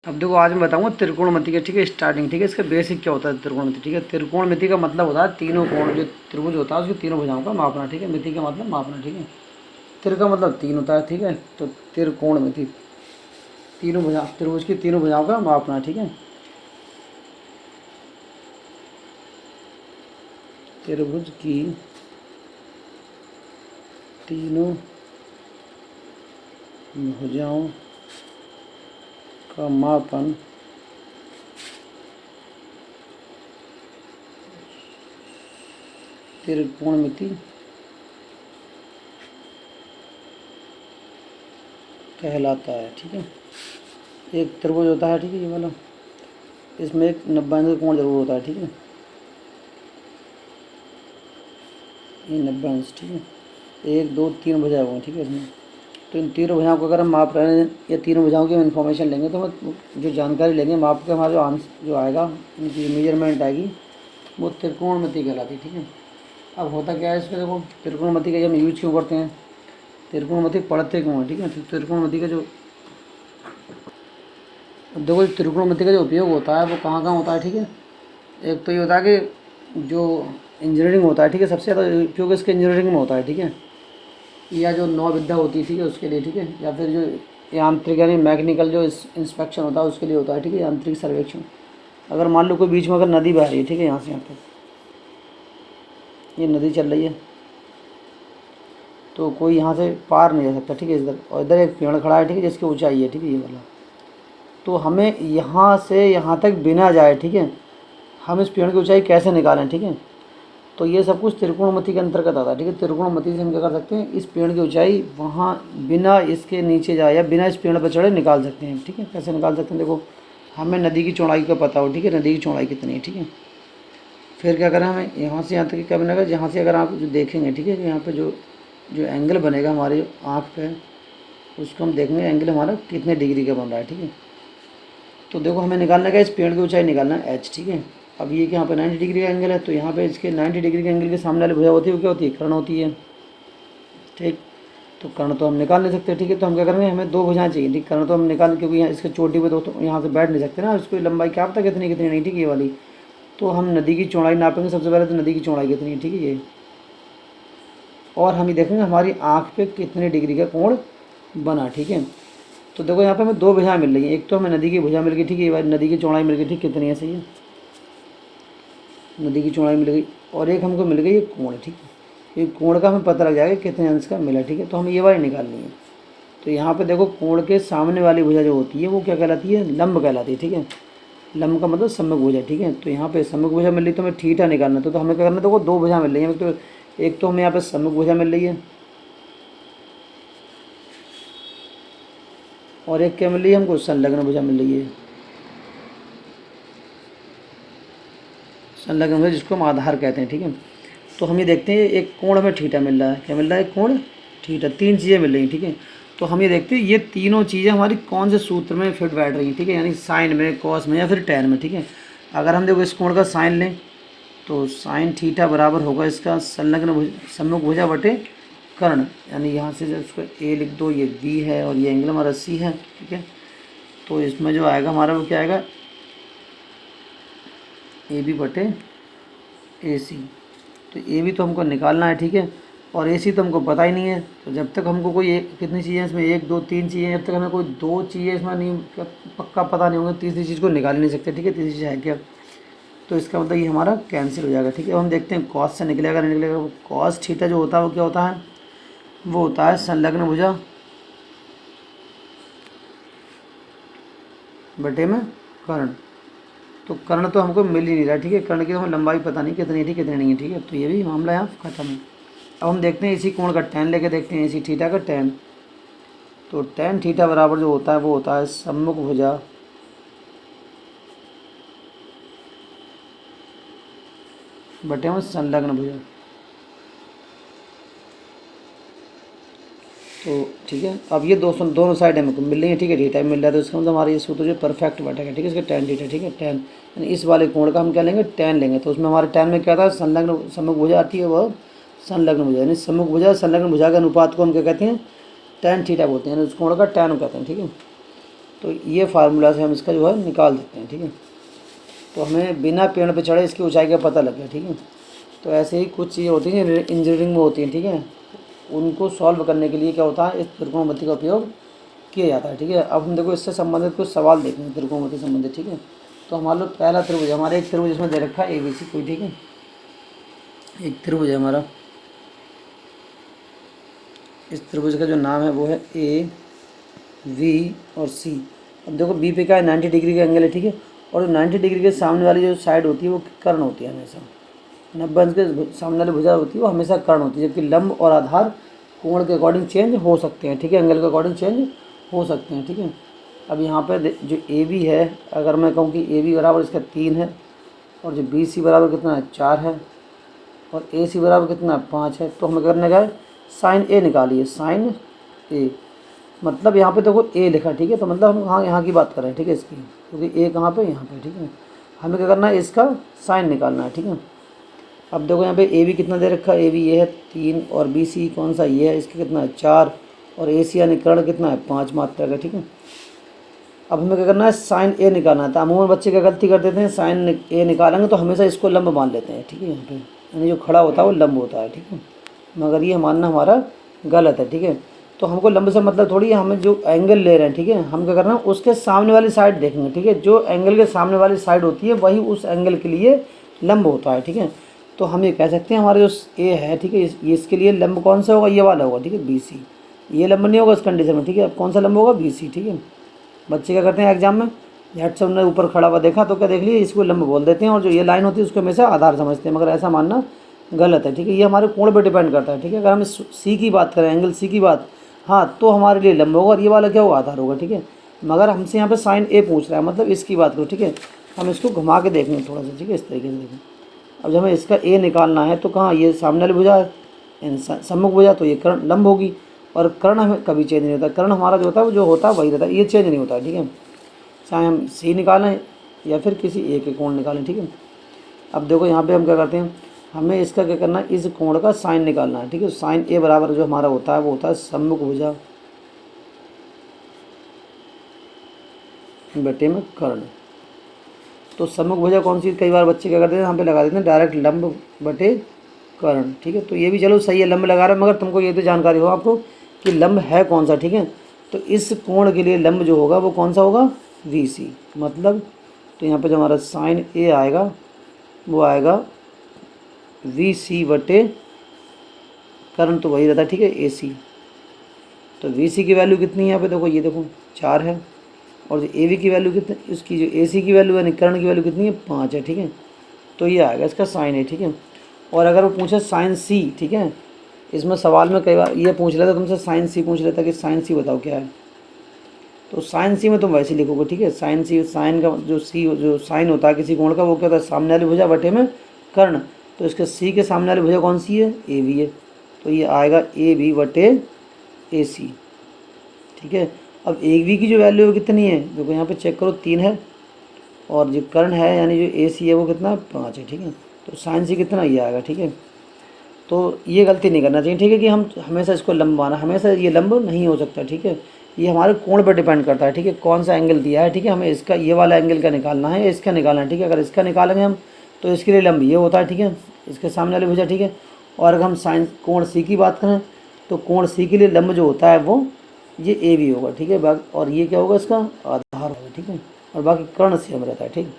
अब देखो आज मैं बताऊंगा त्रिकोणमिति का, ठीक है, स्टार्टिंग, ठीक है, इसका बेसिक क्या होता है त्रिकोणमिति, ठीक है। त्रिकोणमिति का मतलब होता है तीनों कोण, जो त्रिभुज होता है उसकी तीनों भुजाओं का मापना, ठीक है। मिति का मतलब मापना, ठीक है। तिर का मतलब तीन होता है, ठीक है। तो त्रिकोणमिति तीनों भुजा, त्रिभुज की तीनों भुजाओं का मापना, ठीक है। त्रिभुज की तीनों भुजाओं का मापन त्रिकोणमिति कहलाता है, ठीक है। एक त्रिभुज होता है, ठीक है, ये वाला, इसमें एक 90 अंश का कोण जरूर होता है, ठीक है। ये 90 अंश, ठीक है। एक दो तीन भुजाएं होंगी, ठीक है इसमें। तो इन तीनों भुजाओं को अगर हम माप रहे हैं या तीनों भुजाओं की इन्फॉर्मेशन लेंगे तो हम जो जानकारी लेंगे माप के, हमारा जो आंसर जो आएगा, इनकी मेजरमेंट आएगी, वो त्रिकोणमिति कहलाती है, ठीक है। अब होता क्या है इसमें, देखो त्रिकोणमिति का हम यूज क्यों करते हैं, त्रिकोणमिति पढ़ते क्यों है, ठीक है। तो त्रिकोणमिति का जो, देखो त्रिकोणमिति का जो उपयोग होता है वो कहाँ कहाँ होता है, ठीक है। एक तो ये होता है कि जो इंजीनियरिंग होता है, ठीक है, सबसे ज़्यादा उपयोग इसके इंजीनियरिंग में होता है, ठीक है। या जो नौ विद्या होती है, ठीक है, उसके लिए, ठीक है। या फिर जो यांत्रिक यानी मैकेनिकल जो इंस्पेक्शन होता है उसके लिए होता है, ठीक है, यांत्रिक सर्वेक्षण। अगर मान लो कोई बीच में अगर नदी बह रही है, ठीक है, यहाँ से यहाँ तक ये नदी चल रही है, तो कोई यहाँ से पार नहीं जा सकता, ठीक है, इधर। और इधर एक पेड़ खड़ा है, ठीक है, जिसकी ऊंचाई है, ठीक है, ये वाला। तो हमें यहाँ से यहाँ तक बिना जाए, ठीक है, हम इस पेड़ की ऊंचाई कैसे निकालें, ठीक है। तो ये सब कुछ त्रिकोणमिति के अंतर्गत आता है, ठीक है। त्रिकोणमिति से हम क्या कर सकते हैं, इस पेड़ की ऊंचाई वहाँ बिना इसके नीचे जाए या बिना इस पेड़ पर चढ़े निकाल सकते हैं, ठीक है। कैसे निकाल सकते हैं, देखो हमें नदी की चौड़ाई का पता हो, ठीक है, नदी की चौड़ाई कितनी है, ठीक है। फिर क्या करें, हमें यहाँ से यहाँ तक क्या बनेगा, जहाँ से अगर आप जो देखेंगे, ठीक है, यहाँ पे जो जो एंगल बनेगा हमारी आँख पे, उसको हम देखेंगे एंगल हमारा कितने डिग्री का बन रहा है, ठीक है। तो देखो हमें निकालना क्या है, इस पेड़ की ऊंचाई निकालना है h, ठीक है। अब ये कि यहाँ पे 90 डिग्री का एंगल है, तो यहाँ पे इसके 90 डिग्री के एंगल के सामने वाली भुजा होती है वो क्या होती है, कर्ण होती है, ठीक। तो कर्ण तो हम निकाल नहीं सकते, ठीक है। तो हम क्या करेंगे, हमें दो भुजाएं चाहिए, ठीक। कर्ण तो हम निकाल, क्योंकि यहाँ इसके चोटी पे तो यहाँ से बैठ नहीं सकते ना, इसकी लंबाई क्या पता कितनी कितनी नहीं, ठीक है, ये वाली। तो हम नदी की चौड़ाई नापेंगे सबसे पहले, तो नदी की चौड़ाई कितनी है, ठीक है, ये। और हम ये देखेंगे हमारी आँख पे कितने डिग्री का कोण बना, ठीक है। तो देखो यहाँ पे हमें दो भुजाएं मिल रही हैं, एक तो हमें नदी की भुजा मिल गई, ठीक है, ये वाली नदी की चौड़ाई मिल गई, ठीक, कितनी है, सही है, नदी की चौड़ाई मिल गई। और एक हमको मिल गई ये कोण, ठीक है। ये कोण का हमें पता लग जाएगा कितने अंश का मिला, ठीक है। तो हमें ये वाली निकालनी है। तो यहाँ पे देखो कोण के सामने वाली भुजा जो होती है वो क्या कहलाती है, लंब कहलाती है, ठीक है। लंब का मतलब सम्मुख भुजा, ठीक है। तो यहाँ पे सम्मुख भुजा मिल रही, तो हमें थीटा निकालना है। तो हमें क्या करना है, देखो दो भुजा मिल रही है, तो एक तो हमें यहाँ पे सम्मुख भुजा मिल रही है, और एक क्या मिल रही है हमको, संलग्न भुजा मिल रही है। संलग्न भुजा जिसको हम आधार कहते हैं, ठीक है। तो हम ये देखते हैं एक कोण हमें थीटा मिल रहा है, क्या मिल रहा है, कोण थीटा, तीन चीज़ें मिल रही हैं, ठीक है। तो हम ये देखते हैं ये तीनों चीज़ें हमारी कौन से सूत्र में फिट बैठ रही हैं, ठीक है, यानी साइन में, कॉस में या फिर टैन में, ठीक है। अगर हम देखो इस कोण का साइन लें तो साइन थीटा बराबर होगा इसका संलग्न सम्मुख भुजा बटे कर्ण, यानी यहाँ से जो इसको ए लिख दो, ये बी है और ये एंगल हमारा सी है, ठीक है। तो इसमें जो आएगा हमारा वो क्या आएगा, ए बी बटे ए सी। तो ए बी तो हमको निकालना है, ठीक है, और ए सी तो हमको पता ही नहीं है। तो जब तक हमको कोई कितनी चीज़ें इसमें, एक दो तीन चीज़ें, जब तक हमें कोई दो चीज़ें इसमें नहीं पक्का पता नहीं होंगे, तीसरी चीज़ को निकाल नहीं सकते, ठीक है, तीसरी चीज़ है क्या। तो इसका मतलब ये हमारा कैंसिल हो जाएगा, ठीक है। अब हम देखते हैं कॉस से निकलेगा नहीं निकलेगा। कॉस थीटा जो होता है वो क्या होता है, वो होता है संलग्न भुजा बटे में कर्ण। तो कर्ण तो हमको मिल ही नहीं रहा, ठीक है, कर्ण की तो हमें लंबाई पता नहीं कितनी थी कितनी नहीं है, ठीक है। तो ये भी मामला यहाँ खत्म है। अब हम देखते हैं इसी कोण का टैन लेके देखते हैं, इसी थीटा का टैन। तो टैन थीटा बराबर जो होता है वो होता है सम्मुख भुजा बटे में संलग्न भुजा। तो ठीक है, अब ये दोनों साइड हमको मिल रही है, ठीक है, थीटा मिल रहा है, तो इसका मतलब हमारा ये सूत्र जो परफेक्ट बैठेगा, ठीक है, इसका टैन थीटा, ठीक है, टैन यानी इस वाले कोण का हम क्या लेंगे, टैन लेंगे। तो उसमें हमारे टैन में क्या था, संलग्न सम्मुख भुजा आती है, वह संलग्न भुजा, यानी सम्मुख भुजा संलग्न भुजा के अनुपात को हम क्या कहते हैं, टैन थीटा बोलते हैं, यानी उस कोण का टैन कहते हैं, ठीक है। तो ये फार्मूला से हम इसका जो है निकाल देते हैं, ठीक है। तो हमें बिना पेड़ पे चढ़े इसकी ऊंचाई का पता लग गया, ठीक है। तो ऐसे ही कुछ चीज़ें होती हैं इंजीनियरिंग में होती हैं, ठीक है। उनको सॉल्व करने के लिए क्या होता है, इस त्रिकोणमिति का उपयोग किया जाता है, ठीक है। अब हम देखो इससे संबंधित कुछ सवाल देखेंगे त्रिकोणमिति संबंधित, ठीक है। तो हमारा लो पहला त्रिभुज, हमारे एक त्रिभुज इसमें दे रखा है ABC कोई, ठीक है। एक त्रिभुज है हमारा, इस त्रिभुज का जो नाम है वो है AV और C। अब देखो B पे क्या है, 90 डिग्री का एंगल है, ठीक है। और 90 डिग्री के सामने वाली जो साइड होती है वो कर्ण होती है हमेशा, 90 अंश के सामने वाली भुजा होती है वो हमेशा कर्ण होती है। जबकि लंब और आधार कोण के अकॉर्डिंग चेंज हो सकते हैं, ठीक है, एंगल के अकॉर्डिंग चेंज हो सकते हैं, ठीक है। अब यहाँ पे जो AB है, अगर मैं कहूँ कि AB बराबर इसका 3 है, और जो BC बराबर कितना है 4 है, और AC बराबर कितना 5 है, तो हमें करने का है साइन A निकालिए, साइन A। मतलब यहाँ पे देखो A लिखा, ठीक है। तो मतलब हम यहाँ की बात कर रहे हैं, ठीक है, इसकी, क्योंकि A कहाँ पे, यहाँ पे, ठीक है। हमें क्या करना है, इसका साइन निकालना है, ठीक है। अब देखो यहाँ पे AB कितना दे रखा है, AB ये है 3, और BC कौन सा ये है, इसका कितना है 4, और AC यानी कर्ण कितना है 5 मात्रा का, ठीक है। अब हमें क्या करना है, साइन A निकालना है। तो अमूमन बच्चे क्या गलती कर देते हैं, साइन A निकालेंगे तो हमेशा इसको लंब मान लेते हैं, ठीक है। यहाँ पे यानी जो खड़ा होता है वो लंब होता है, ठीक है। मगर ये मानना हमारा गलत है, ठीक है। तो हमको लंब से मतलब थोड़ी है, हमें जो एंगल ले रहे हैं, ठीक है, हम क्या करना है उसके सामने वाली साइड देखेंगे, ठीक है। जो एंगल के सामने वाली साइड होती है वही उस एंगल के लिए लंब होता है, ठीक है। तो हम ये कह सकते हैं हमारा जो A है, ठीक है, ये इसके लिए लंब कौन सा होगा, ये वाला होगा, ठीक है, BC। ये लंब नहीं होगा इस कंडीशन में, ठीक है। अब कौन सा लंब होगा, BC, ठीक है। बच्चे क्या करते हैं एग्जाम में, झट से उन्होंने ऊपर खड़ा हुआ देखा तो क्या देख लिया, इसको लंब बोल देते हैं, और जो ये लाइन होती है उसको हमेशा आधार समझते हैं, मगर ऐसा मानना गलत है, ठीक है। ये हमारे कोण पे डिपेंड करता है, ठीक है। अगर हम C की बात करें, एंगल C की बात, हाँ, तो हमारे लिए लंब होगा, और ये वाला क्या होगा, आधार होगा, ठीक है। मगर हमसे यहाँ पे साइन A पूछ रहा है, मतलब इसकी बात करो, ठीक है। हम इसको घुमा के देखेंगे थोड़ा सा, ठीक है, इस तरीके से देखें। अब जब हमें इसका A निकालना है तो कहाँ, ये सामने वाली भुजा है, सम्मुख भुजा, तो ये कर्ण लंब होगी, और कर्ण हमें कभी चेंज नहीं होता, कर्ण हमारा जो होता है वो जो होता है वही रहता है, ये चेंज नहीं होता है, ठीक है। चाहे हम C निकालें या फिर किसी A के कोण निकालें, ठीक है। अब देखो यहाँ पे हम क्या करते हैं, हमें इसका क्या करना है, इस कोण का साइन निकालना है, ठीक है। साइन A बराबर जो हमारा होता है वो होता है सम्मुख भुजा बटे में कर्ण। तो सम्मुख भुजा कौन सी, कई बार बच्चे क्या करते हैं यहाँ पे लगा देते हैं डायरेक्ट लंब बटे कर्ण, ठीक है। तो ये भी चलो सही है, लंब लगा रहे हैं, मगर तुमको ये तो जानकारी हो आपको कि लंब है कौन सा, ठीक है। तो इस कोण के लिए लंब जो होगा वो कौन सा होगा, VC। मतलब तो यहाँ पे जो हमारा साइन A आएगा वो आएगा VC बटे कर्ण, तो वही रहता है, ठीक है, AC। तो VC की वैल्यू कितनी है यहाँ पे, देखो ये देखो 4 है, और जो AV की वैल्यू कितनी, इसकी जो AC की वैल्यू है, कर्ण की वैल्यू कितनी है, 5 है, ठीक है। तो ये आएगा इसका साइन A, ठीक है। और अगर वो पूछे साइन C, ठीक है, इसमें सवाल में कई बार ये पूछ लेता तुमसे, साइन C पूछ लेता कि साइन C बताओ क्या है, तो साइन C में तुम वैसे लिखोगे, ठीक है। साइन C, साइन का जो C जो साइन होता है किसी कोण का, वो क्या होता है, सामने वाली भुजा बटे में कर्ण। तो इसके C के सामने वाली भुजा कौन सी है, AB है, तो ये आएगा AB बटे AC, ठीक है। अब AB की जो वैल्यू है कितनी है, देखो यहाँ पे चेक करो 3 है, और जो कर्ण है यानी जो AC है वो कितना 5 है, ठीक है। तो साइन C कितना ये आएगा, ठीक है। तो ये गलती नहीं करना चाहिए, ठीक है, कि हम हमेशा इसको लंब माना, हमेशा ये लंब नहीं हो सकता, ठीक है। ये हमारे कोण पर डिपेंड करता है, ठीक है, कौन सा एंगल दिया है, ठीक है। हमें इसका ये वाला एंगल का निकालना है, इसका निकालना है, ठीक है। अगर इसका निकालेंगे हम तो इसके लिए लंब ये होता है, ठीक है, इसके सामने वाली भुजा, ठीक है। और अगर हम साइन कोण C की बात करें तो कोण C के लिए लंब जो होता है वो ये AB होगा, ठीक है। और ये क्या होगा, इसका आधार होगा, ठीक है। और बाकी कर्ण से हम रहता है, ठीक है।